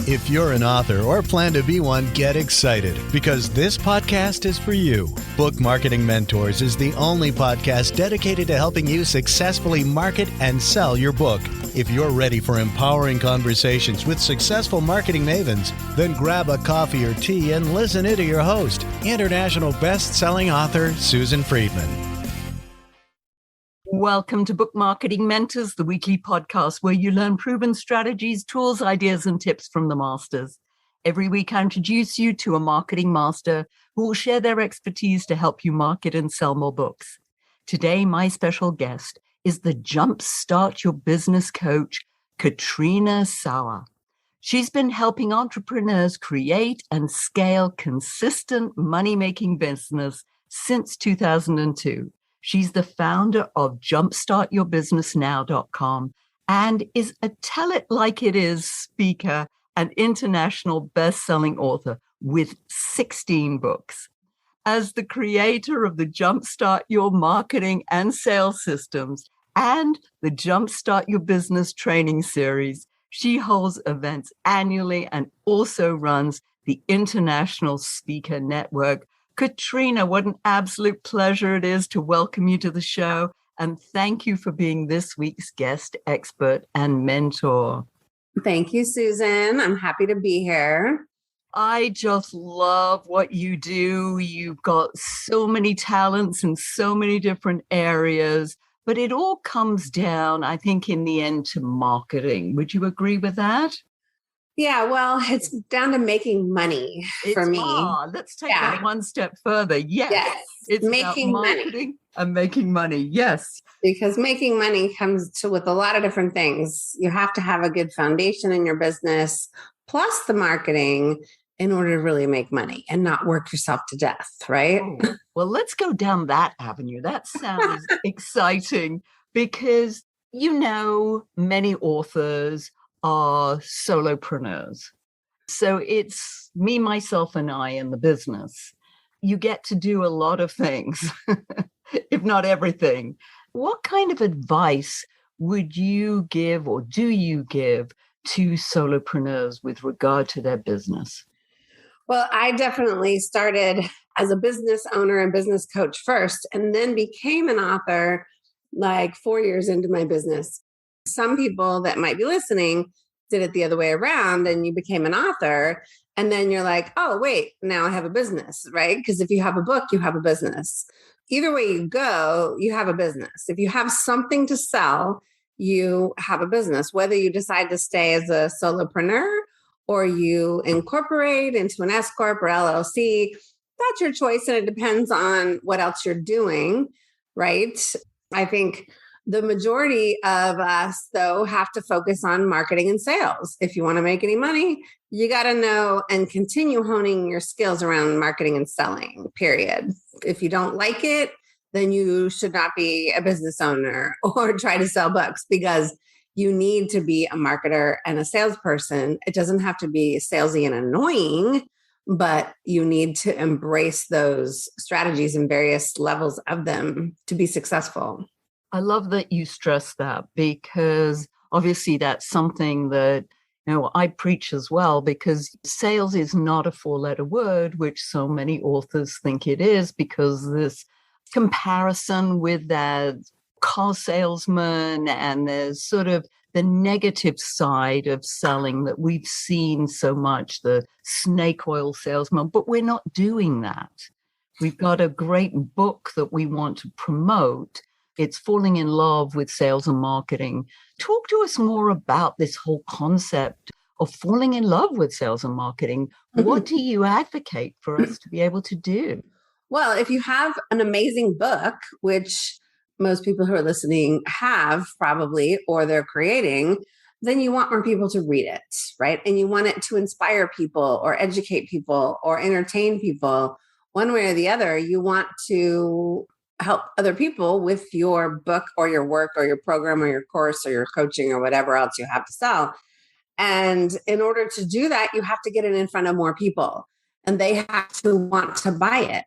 If you're an author or plan to be one, get excited because this podcast is for you. Book Marketing Mentors is the only podcast dedicated to helping you successfully market and sell your book. If you're ready for empowering conversations with successful marketing mavens, then grab a coffee or tea and listen in to your host, international best-selling author Susan Friedman. Welcome to Book Marketing Mentors, the weekly podcast where you learn proven strategies, tools, ideas, and tips from the masters. Every week, I introduce you to a marketing master who will share their expertise to help you market and sell more books. Today, my special guest is the Jumpstart Your Business coach, Katrina Sawa. She's been helping entrepreneurs create and scale consistent money-making business since 2002. She's the founder of JumpstartYourBusinessNow.com and is a tell it like it is speaker and international best-selling author with 16 books. As the creator of the Jumpstart Your Marketing and Sales Systems and the Jumpstart Your Business training series, she holds events annually and also runs the International Speaker Network. Katrina, what an absolute pleasure it is to welcome you to the show. And thank you for being this week's guest expert and mentor. Thank you, Susan. I'm happy to be here. I just love what you do. You've got so many talents in so many different areas, but it all comes down, I think, in the end to marketing. Would you agree with that? Yeah, well, it's down to making money for me. Let's take that one step further. Yes. It's making marketing and making money. Yes. Because making money comes with a lot of different things. You have to have a good foundation in your business, plus the marketing, in order to really make money and not work yourself to death, right? Oh, well, let's go down that avenue. That sounds exciting because, many authors are solopreneurs. So it's me, myself, and I in the business. You get to do a lot of things, if not everything. What kind of advice would you give or do you give to solopreneurs with regard to their business? Well, I definitely started as a business owner and business coach first, and then became an author like 4 years into my business. Some people that might be listening did it the other way around and you became an author. And then you're like, oh, wait, now I have a business, right? Because if you have a book, you have a business. Either way you go, you have a business. If you have something to sell, you have a business, whether you decide to stay as a solopreneur or you incorporate into an S Corp or LLC. That's your choice. And it depends on what else you're doing, right? I think the majority of us, though, have to focus on marketing and sales. If you want to make any money, you got to know and continue honing your skills around marketing and selling, period. If you don't like it, then you should not be a business owner or try to sell books because you need to be a marketer and a salesperson. It doesn't have to be salesy and annoying, but you need to embrace those strategies and various levels of them to be successful. I love that you stress that because obviously that's something that, I preach as well, because sales is not a 4-letter word, which so many authors think it is, because this comparison with that car salesman and there's sort of the negative side of selling that we've seen so much, the snake oil salesman, but we're not doing that. We've got a great book that we want to promote. It's falling in love with sales and marketing. Talk to us more about this whole concept of falling in love with sales and marketing. What do you advocate for us to be able to do? Well, if you have an amazing book, which most people who are listening have probably, or they're creating, then you want more people to read it, right? And you want it to inspire people or educate people or entertain people. One way or the other, you want to help other people with your book or your work or your program or your course or your coaching or whatever else you have to sell. And in order to do that, you have to get it in front of more people and they have to want to buy it.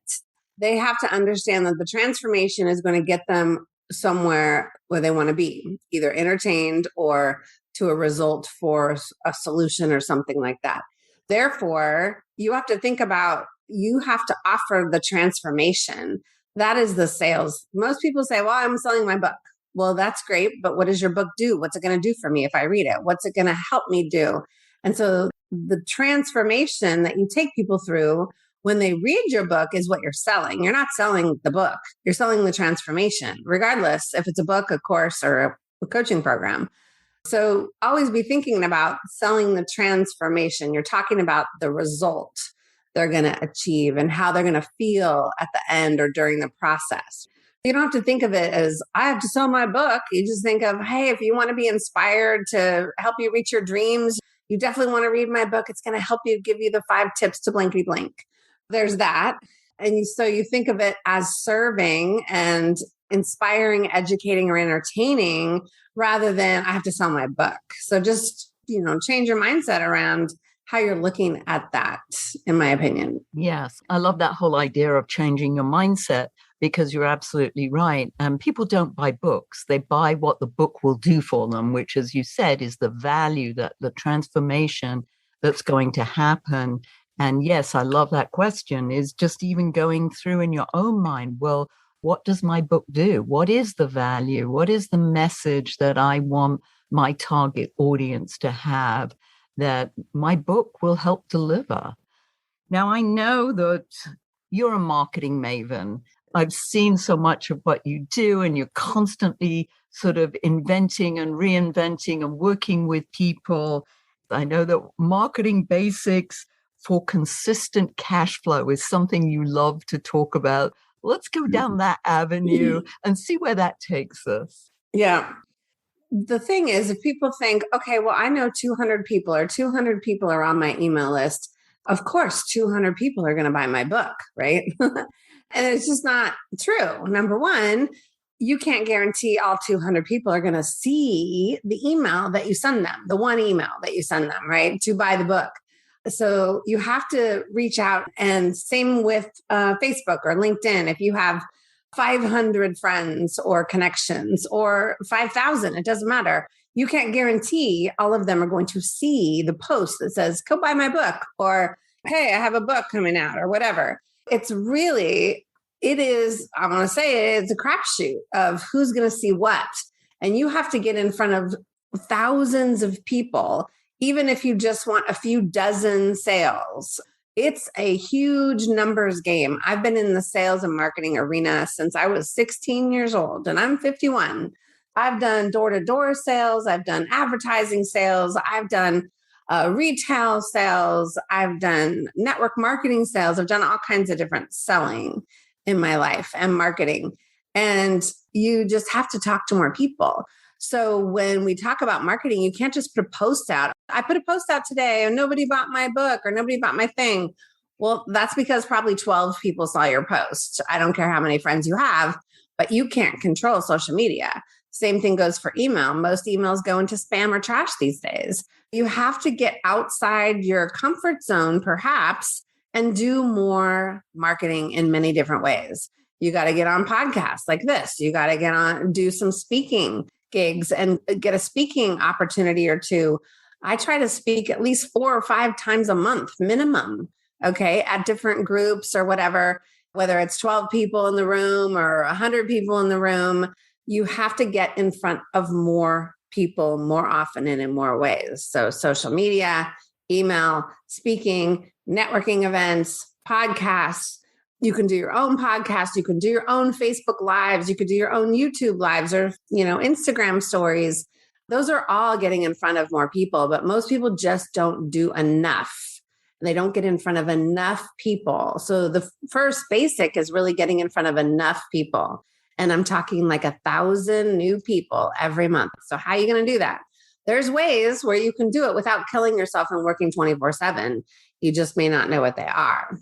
They have to understand that the transformation is going to get them somewhere where they want to be, either entertained or to a result for a solution or something like that. Therefore, you have to think about, you have to offer the transformation. That is the sales. Most people say, well, I'm selling my book. Well, that's great. But what does your book do? What's it going to do for me if I read it? What's it going to help me do? And so the transformation that you take people through when they read your book is what you're selling. You're not selling the book. You're selling the transformation, regardless if it's a book, a course, or a coaching program. So always be thinking about selling the transformation. You're talking about the result they're going to achieve and how they're going to feel at the end or during the process. You don't have to think of it as, I have to sell my book. You just think of, hey, if you want to be inspired to help you reach your dreams, you definitely want to read my book. It's going to help you, give you the 5 tips to blankety blank. There's that. And so you think of it as serving and inspiring, educating, or entertaining rather than I have to sell my book. So just, change your mindset around how you're looking at that, in my opinion. Yes, I love that whole idea of changing your mindset, because you're absolutely right. And people don't buy books. They buy what the book will do for them, which, as you said, is the value, that the transformation that's going to happen. And yes, I love that question, is just even going through in your own mind, well, what does my book do? What is the value? What is the message that I want my target audience to have that my book will help deliver? Now, I know that you're a marketing maven. I've seen so much of what you do, and you're constantly sort of inventing and reinventing and working with people. I know that marketing basics for consistent cash flow is something you love to talk about. Let's go down that avenue and see where that takes us. Yeah. The thing is, if people think, okay, well, I know 200 people or 200 people are on my email list, of course, 200 people are going to buy my book, right? And it's just not true. Number one, you can't guarantee all 200 people are going to see the email that you send them, the one email that you send them, right, to buy the book. So you have to reach out, and same with Facebook or LinkedIn. If you have 500 friends or connections or 5,000, it doesn't matter. You can't guarantee all of them are going to see the post that says, go buy my book, or, hey, I have a book coming out, or whatever. It's really, I want to say it's a crapshoot of who's going to see what. And you have to get in front of thousands of people, even if you just want a few dozen sales. It's a huge numbers game. I've been in the sales and marketing arena since I was 16 years old, and I'm 51. I've done door-to-door sales. I've done advertising sales. I've done retail sales. I've done network marketing sales. I've done all kinds of different selling in my life and marketing. And you just have to talk to more people. So when we talk about marketing, you can't just put a post out. I put a post out today and nobody bought my book or nobody bought my thing. Well, that's because probably 12 people saw your post. I don't care how many friends you have, but you can't control social media. Same thing goes for email. Most emails go into spam or trash these days. You have to get outside your comfort zone, perhaps, and do more marketing in many different ways. You got to get on podcasts like this. You got to do some speaking gigs and get a speaking opportunity or two. I try to speak at least 4 or 5 times a month minimum, okay, at different groups or whatever, whether it's 12 people in the room or 100 people in the room. You have to get in front of more people more often and in more ways. So social media, email, speaking, networking events, podcasts. You can do your own podcast. You can do your own Facebook lives. You could do your own YouTube lives or, Instagram stories. Those are all getting in front of more people, but most people just don't do enough. They don't get in front of enough people. So the first basic is really getting in front of enough people. And I'm talking like 1,000 new people every month. So how are you going to do that? There's ways where you can do it without killing yourself and working 24/7. You just may not know what they are.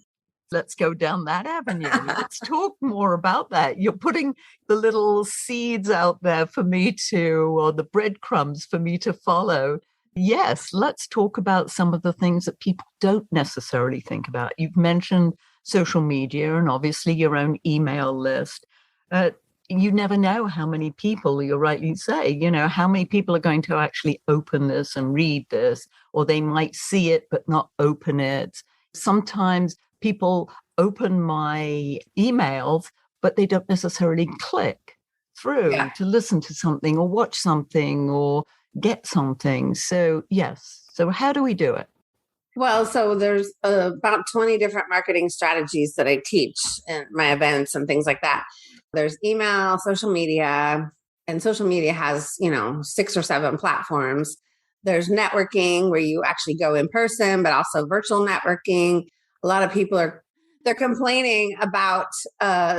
Let's go down that avenue. Let's talk more about that. You're putting the little seeds out there for me or the breadcrumbs for me to follow. Yes, let's talk about some of the things that people don't necessarily think about. You've mentioned social media and obviously your own email list. you never know how many people, you rightly say, how many people are going to actually open this and read this, or they might see it but not open it. Sometimes people open my emails, but they don't necessarily click through to listen to something or watch something or get something. So yes. So how do we do it? Well, so there's about 20 different marketing strategies that I teach in my events and things like that. There's email, social media, and social media has, 6 or 7 platforms. There's networking where you actually go in person, but also virtual networking. A lot of people they're complaining about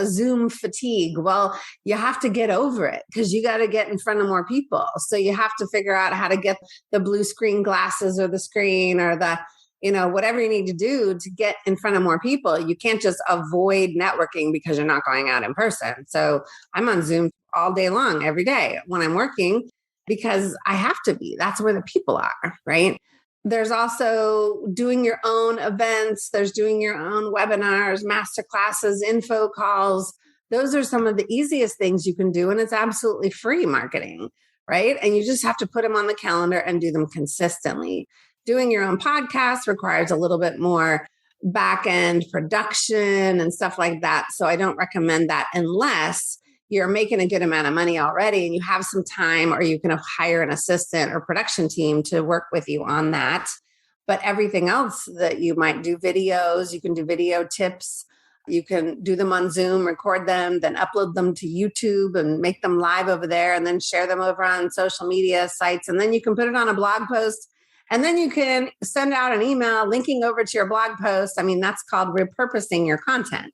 Zoom fatigue. Well, you have to get over it because you got to get in front of more people. So you have to figure out how to get the blue screen glasses or the screen or the whatever you need to do to get in front of more people. You can't just avoid networking because you're not going out in person. So I'm on Zoom all day long, every day when I'm working, because I have to be. That's where the people are, right? There's also doing your own events. There's doing your own webinars, master classes, info calls. Those are some of the easiest things you can do. And it's absolutely free marketing, right? And you just have to put them on the calendar and do them consistently. Doing your own podcast requires a little bit more back-end production and stuff like that. So I don't recommend that unless you're making a good amount of money already and you have some time, or you can hire an assistant or production team to work with you on that. But everything else that you might do, videos, you can do video tips. You can do them on Zoom, record them, then upload them to YouTube and make them live over there, and then share them over on social media sites. And then you can put it on a blog post. And then you can send out an email linking over to your blog post. I mean, that's called repurposing your content.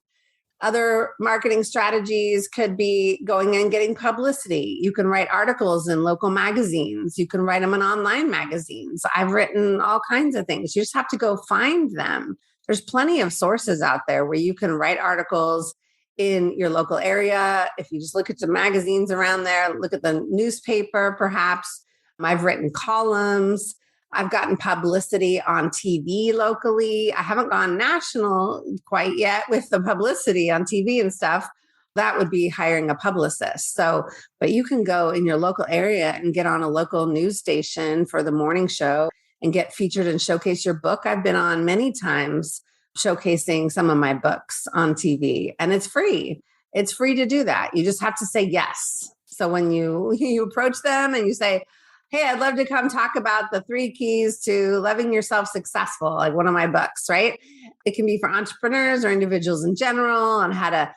Other marketing strategies could be going and getting publicity. You can write articles in local magazines. You can write them in online magazines. I've written all kinds of things. You just have to go find them. There's plenty of sources out there where you can write articles in your local area. If you just look at the magazines around there, look at the newspaper, perhaps. I've written columns. I've gotten publicity on TV locally. I haven't gone national quite yet with the publicity on TV and stuff. That would be hiring a publicist. So, but you can go in your local area and get on a local news station for the morning show and get featured and showcase your book. I've been on many times showcasing some of my books on TV, and it's free. It's free to do that. You just have to say yes. So when you approach them and you say, hey, I'd love to come talk about the 3 keys to loving yourself successful, like one of my books, right? It can be for entrepreneurs or individuals in general on how to,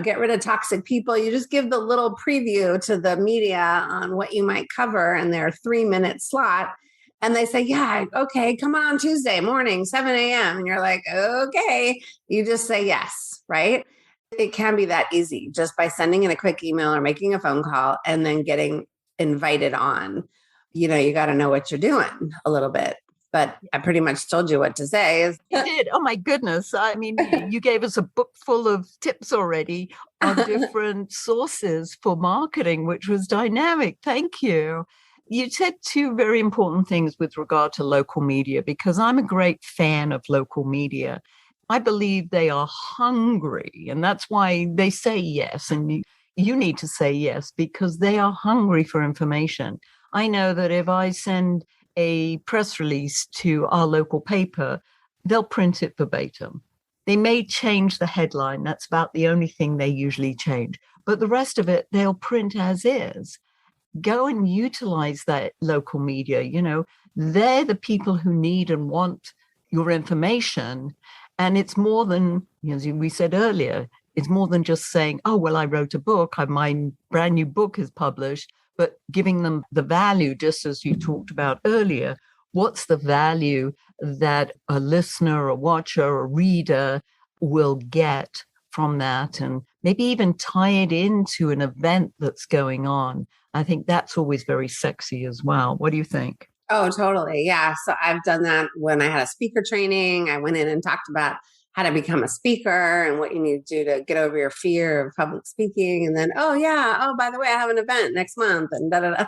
get rid of toxic people. You just give the little preview to the media on what you might cover in their 3-minute slot. And they say, yeah, okay, come on Tuesday morning, 7 a.m. And you're like, okay, you just say yes, right? It can be that easy just by sending in a quick email or making a phone call and then getting invited on. You got to know what you're doing a little bit, but I pretty much told you what to say. You did. Oh my goodness. I mean, you gave us a book full of tips already on different sources for marketing, which was dynamic. Thank you. You said 2 very important things with regard to local media, because I'm a great fan of local media. I believe they are hungry, and that's why they say yes. And you need to say yes because they are hungry for information. I know that if I send a press release to our local paper, they'll print it verbatim. They may change the headline. That's about the only thing they usually change. But the rest of it, they'll print as is. Go and utilize that local media. They're the people who need and want your information. And it's more than, as we said earlier, it's more than just saying, oh, well, I wrote a book. My brand new book is published. But giving them the value, just as you talked about earlier, what's the value that a listener, a watcher, a reader will get from that? And maybe even tie it into an event that's going on. I think that's always very sexy as well. What do you think? Oh, totally. Yeah. So I've done that when I had a speaker training. I went in and talked about how to become a speaker and what you need to do to get over your fear of public speaking. And then, by the way, I have an event next month and da-da-da.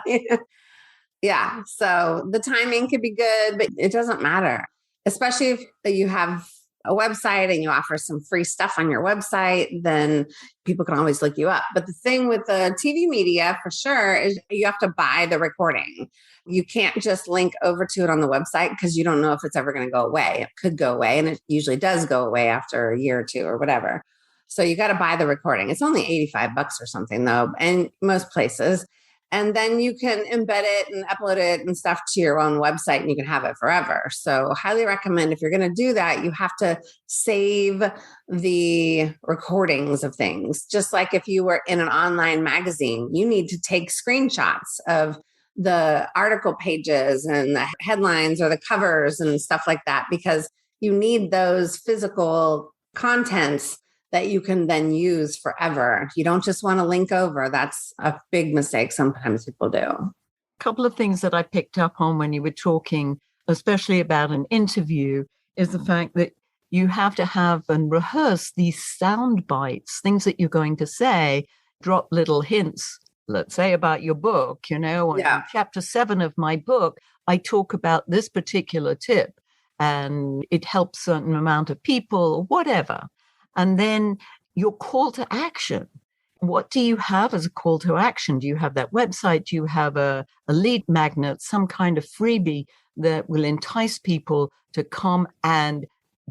Yeah. So the timing could be good, but it doesn't matter, especially if you have a website and you offer some free stuff on your website, then people can always look you up. But the thing with the TV media for sure is you have to buy the recording. You can't just link over to it on the website because you don't know if it's ever going to go away. It could go away, and it usually does go away after a year or two or whatever. So you got to buy the recording. It's only $85 or something though, in most places. And then you can embed it and upload it and stuff to your own website and you can have it forever. So highly recommend if you're going to do that, you have to save the recordings of things. Just like if you were in an online magazine, you need to take screenshots of the article pages and the headlines or the covers and stuff like that, because you need those physical contents that you can then use forever. You don't just want to link over. That's a big mistake sometimes people do. A couple of things that I picked up on when you were talking, especially about an interview, is the fact that you have to have and rehearse these sound bites, things that you're going to say, drop little hints, let's say about your book, in chapter 7 of my book, I talk about this particular tip and it helps a certain amount of people or whatever. And then your call to action. What do you have as a call to action? Do you have that website? Do you have a lead magnet, some kind of freebie that will entice people to come and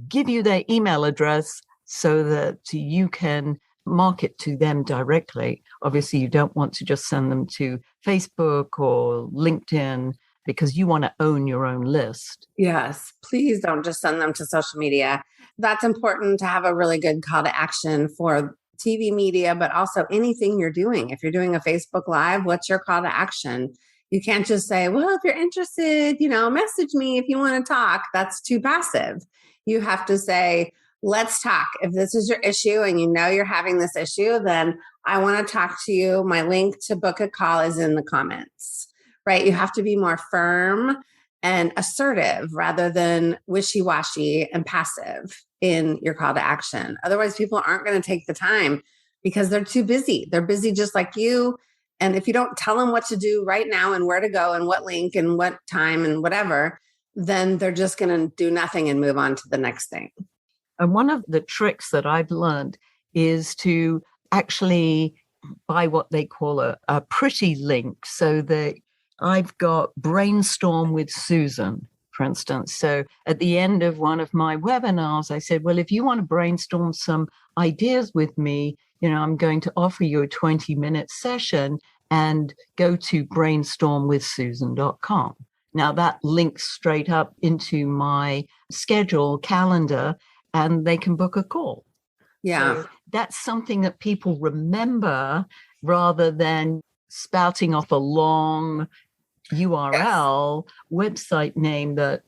give you their email address so that you can market to them directly? Obviously, you don't want to just send them to Facebook or LinkedIn because you want to own your own list. Yes, please don't just send them to social media. That's important to have a really good call to action for TV media, but also anything you're doing. If you're doing a Facebook Live, what's your call to action? You can't just say, well, if you're interested, message me if you want to talk. That's too passive. You have to say, let's talk. If this is your issue and you're having this issue, then I want to talk to you. My link to book a call is in the comments, right? You have to be more firm and assertive rather than wishy-washy and passive in your call to action. Otherwise, people aren't going to take the time because they're too busy. They're busy just like you. And if you don't tell them what to do right now and where to go and what link and what time and whatever, then they're just going to do nothing and move on to the next thing. And one of the tricks that I've learned is to actually buy what they call a pretty link, so that I've got Brainstorm with Susan, for instance. So at the end of one of my webinars, I said, well, if you want to brainstorm some ideas with me, I'm going to offer you a 20-minute session, and go to brainstormwithsusan.com. Now that links straight up into my schedule calendar and they can book a call. Yeah. So that's something that people remember rather than spouting off a long URL website name that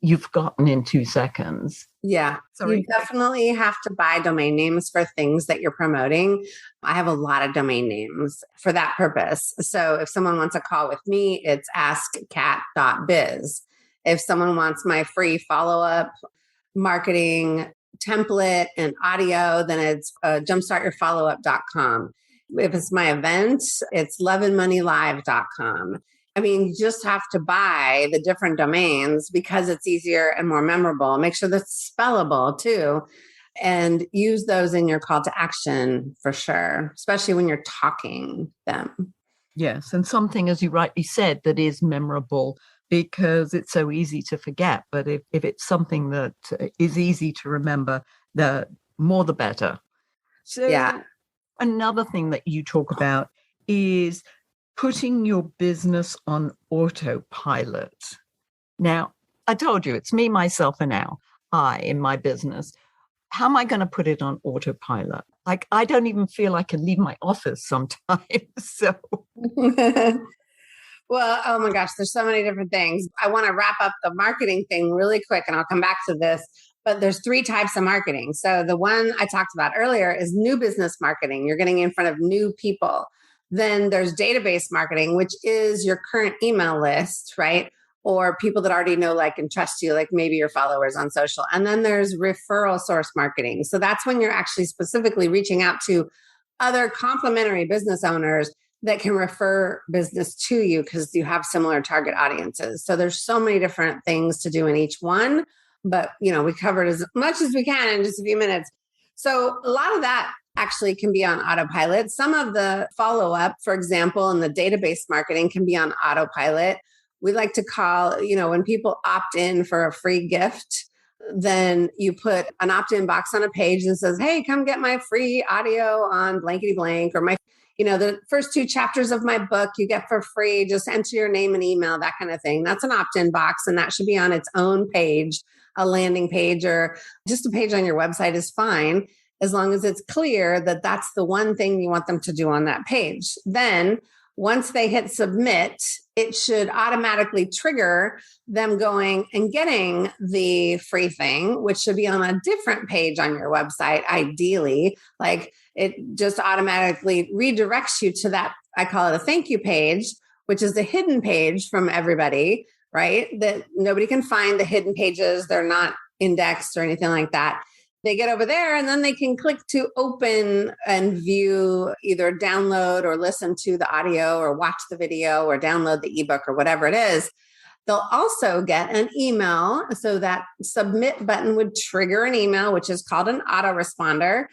you've gotten in 2 seconds. Yeah. Sorry. You definitely have to buy domain names for things that you're promoting. I have a lot of domain names for that purpose. So if someone wants a call with me, it's askkat.biz. If someone wants my free follow-up marketing template and audio, then it's jumpstartyourfollowup.com. If it's my event, it's loveandmoneylive.com. I mean, you just have to buy the different domains because it's easier and more memorable. Make sure that's spellable too, and use those in your call to action for sure, especially when you're talking them. Yes. And something, as you rightly said, that is memorable because it's so easy to forget. But if it's something that is easy to remember, the more the better. So yeah. Another thing that you talk about is putting your business on autopilot. Now, I told you, it's me, myself, and now. I, in my business. How am I going to put it on autopilot? Like, I don't even feel I can leave my office sometimes. So, well, oh my gosh, there's so many different things. I want to wrap up the marketing thing really quick, and I'll come back to this. But there's 3 types of marketing. So the one I talked about earlier is new business marketing. You're getting in front of new people. Then there's database marketing, which is your current email list, right? Or people that already know, like, and trust you, like maybe your followers on social. And then there's referral source marketing. So that's when you're actually specifically reaching out to other complementary business owners that can refer business to you because you have similar target audiences. So there's so many different things to do in each one. but we covered as much as we can in just a few minutes. So a lot of that actually can be on autopilot. Some of the follow-up, for example, in the database marketing can be on autopilot. We like to call, when people opt in for a free gift, then you put an opt-in box on a page that says, hey, come get my free audio on blankety blank, or my, the first 2 chapters of my book you get for free, just enter your name and email, that kind of thing. That's an opt-in box, and that should be on its own page. A landing page or just a page on your website is fine, as long as it's clear that that's the one thing you want them to do on that page. Then once they hit submit, it should automatically trigger them going and getting the free thing, which should be on a different page on your website, ideally. Like it just automatically redirects you to that, I call it a thank you page, which is the hidden page from everybody, right? That nobody can find the hidden pages. They're not indexed or anything like that. They get over there and then they can click to open and view, either download or listen to the audio or watch the video or download the ebook or whatever it is. They'll also get an email. So that submit button would trigger an email, which is called an autoresponder.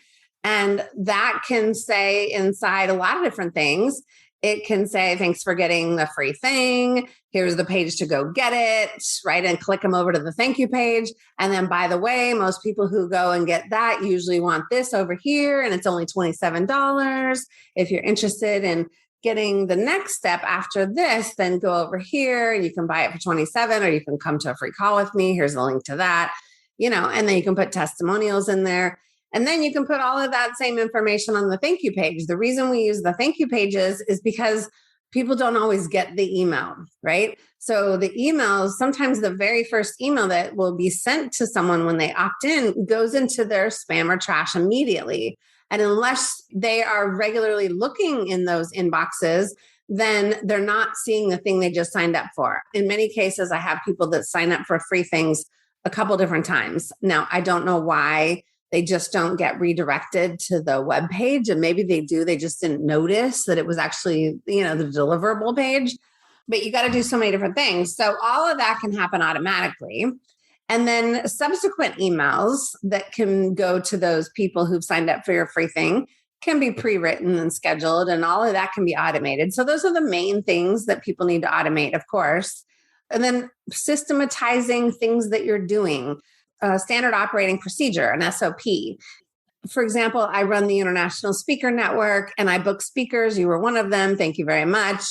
And that can say inside a lot of different things. It can say, thanks for getting the free thing. Here's the page to go get it, right? And click them over to the thank you page. And then, by the way, most people who go and get that usually want this over here, and it's only $27. If you're interested in getting the next step after this, then go over here and you can buy it for $27, or you can come to a free call with me. Here's the link to that, and then you can put testimonials in there. And then you can put all of that same information on the thank you page. The reason we use the thank you pages is because people don't always get the email, right? So the emails, sometimes the very first email that will be sent to someone when they opt in goes into their spam or trash immediately. And unless they are regularly looking in those inboxes, then they're not seeing the thing they just signed up for. In many cases, I have people that sign up for free things a couple different times. Now, I don't know why they just don't get redirected to the web page, and maybe they do. They just didn't notice that it was actually, the deliverable page. But you got to do so many different things. So all of that can happen automatically. And then subsequent emails that can go to those people who've signed up for your free thing can be pre-written and scheduled, and all of that can be automated. So those are the main things that people need to automate, of course. And then systematizing things that you're doing. Standard operating procedure, an SOP. For example, I run the International Speaker Network and I book speakers. You were one of them. Thank you very much.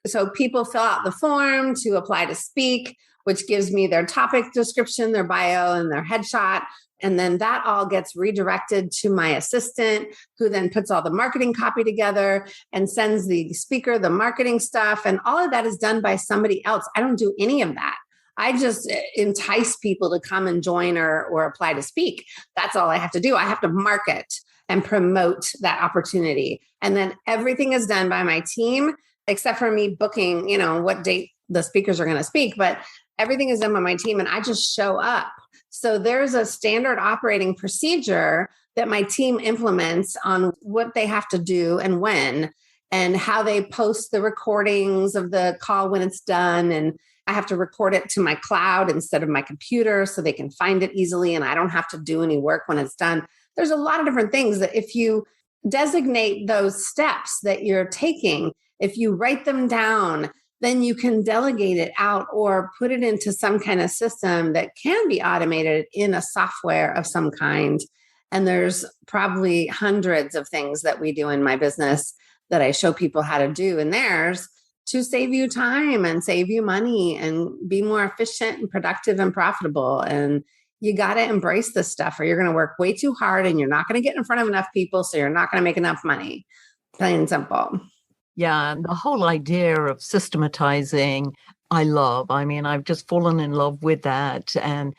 So people fill out the form to apply to speak, which gives me their topic description, their bio, and their headshot. And then that all gets redirected to my assistant, who then puts all the marketing copy together and sends the speaker the marketing stuff. And all of that is done by somebody else. I don't do any of that. I just entice people to come and join or apply to speak. That's all I have to do. I have to market and promote that opportunity. And then everything is done by my team, except for me booking, what date the speakers are going to speak. But everything is done by my team and I just show up. So there's a standard operating procedure that my team implements on what they have to do and when, and how they post the recordings of the call when it's done. And I have to record it to my cloud instead of my computer so they can find it easily and I don't have to do any work when it's done. There's a lot of different things that if you designate those steps that you're taking, if you write them down, then you can delegate it out or put it into some kind of system that can be automated in a software of some kind. And there's probably hundreds of things that we do in my business that I show people how to do in theirs to save you time and save you money and be more efficient and productive and profitable. And you got to embrace this stuff or you're going to work way too hard and you're not going to get in front of enough people. So you're not going to make enough money. Plain and simple. Yeah. And the whole idea of systematizing, I love. I mean, I've just fallen in love with that. And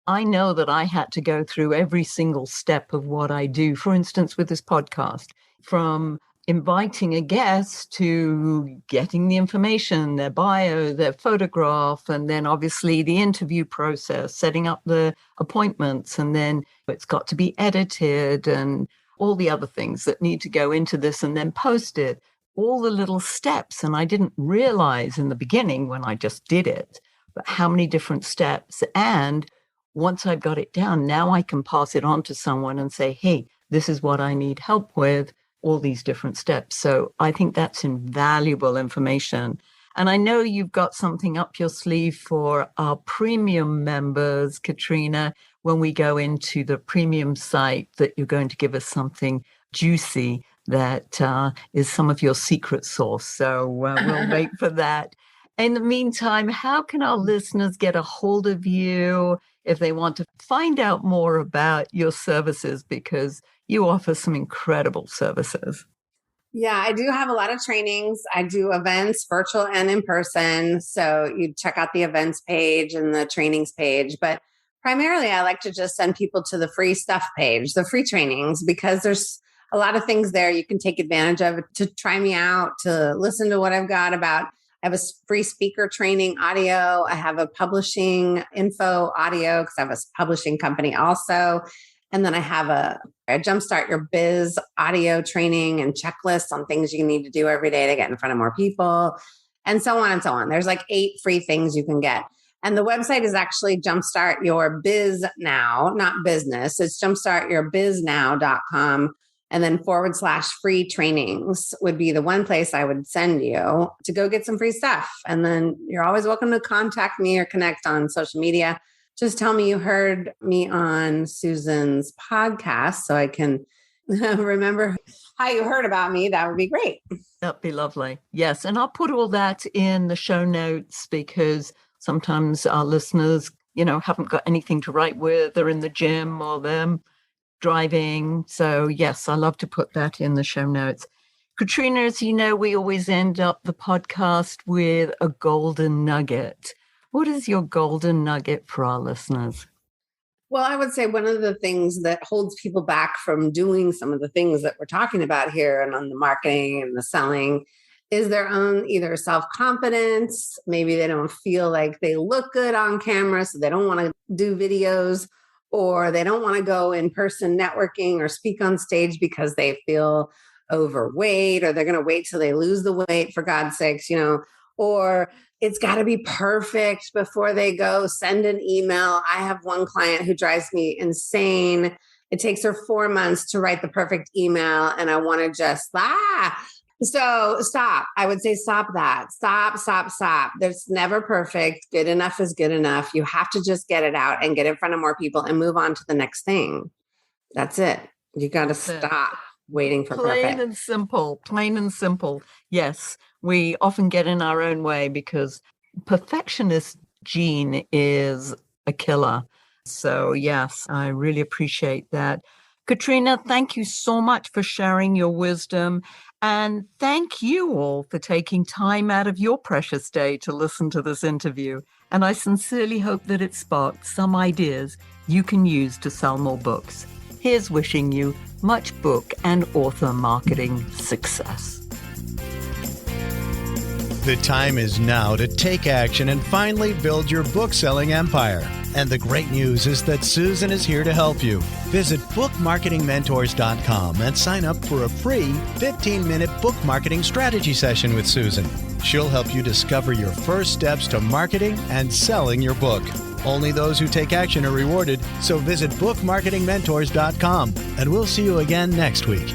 I know that I had to go through every single step of what I do. For instance, with this podcast, from inviting a guest to getting the information, their bio, their photograph, and then obviously the interview process, setting up the appointments, and then it's got to be edited and all the other things that need to go into this and then posted, all the little steps. And I didn't realize in the beginning when I just did it, but how many different steps. And once I've got it down, now I can pass it on to someone and say, hey, this is what I need help with, all these different steps. So I think that's invaluable information. And I know you've got something up your sleeve for our premium members, Katrina, when we go into the premium site, that you're going to give us something juicy that is some of your secret sauce. So we'll wait for that. In the meantime, how can our listeners get a hold of you if they want to find out more about your services? Because you offer some incredible services. Yeah, I do have a lot of trainings. I do events, virtual and in person. So you check out the events page and the trainings page. But primarily, I like to just send people to the free stuff page, the free trainings, because there's a lot of things there you can take advantage of to try me out, to listen to what I've got about. I have a free speaker training audio. I have a publishing info audio because I have a publishing company also. And then I have a Jumpstart Your Biz audio training and checklist on things you need to do every day to get in front of more people, and so on and so on. There's like 8 free things you can get. And the website is actually Jumpstart Your Biz Now, not business. It's jumpstartyourbiznow.com. And then /free trainings would be the one place I would send you to go get some free stuff. And then you're always welcome to contact me or connect on social media. Just tell me you heard me on Susan's podcast so I can remember how you heard about me. That would be great. That'd be lovely. Yes. And I'll put all that in the show notes because sometimes our listeners, haven't got anything to write with. They're in the gym or they're driving. So yes, I love to put that in the show notes. Katrina, as you know, we always end up the podcast with a golden nugget. What is your golden nugget for our listeners? Well, I would say one of the things that holds people back from doing some of the things that we're talking about here and on the marketing and the selling is their own either self-confidence. Maybe they don't feel like they look good on camera, so they don't want to do videos, or they don't want to go in person networking or speak on stage because they feel overweight, or they're going to wait till they lose the weight, for God's sakes, or it's got to be perfect before they go send an email. I have one client who drives me insane. It takes her 4 months to write the perfect email. And I want to just, So stop. I would say stop that. Stop. There's never perfect. Good enough is good enough. You have to just get it out and get in front of more people and move on to the next thing. That's it. You got to stop waiting for perfect. Plain and simple. Yes, we often get in our own way because perfectionist gene is a killer. So yes, I really appreciate that. Katrina, thank you so much for sharing your wisdom. And thank you all for taking time out of your precious day to listen to this interview. And I sincerely hope that it sparked some ideas you can use to sell more books. Here's wishing you much book and author marketing success. The time is now to take action and finally build your book-selling empire. And the great news is that Susan is here to help you. Visit bookmarketingmentors.com and sign up for a free 15-minute book marketing strategy session with Susan. She'll help you discover your first steps to marketing and selling your book. Only those who take action are rewarded, so visit bookmarketingmentors.com, and we'll see you again next week.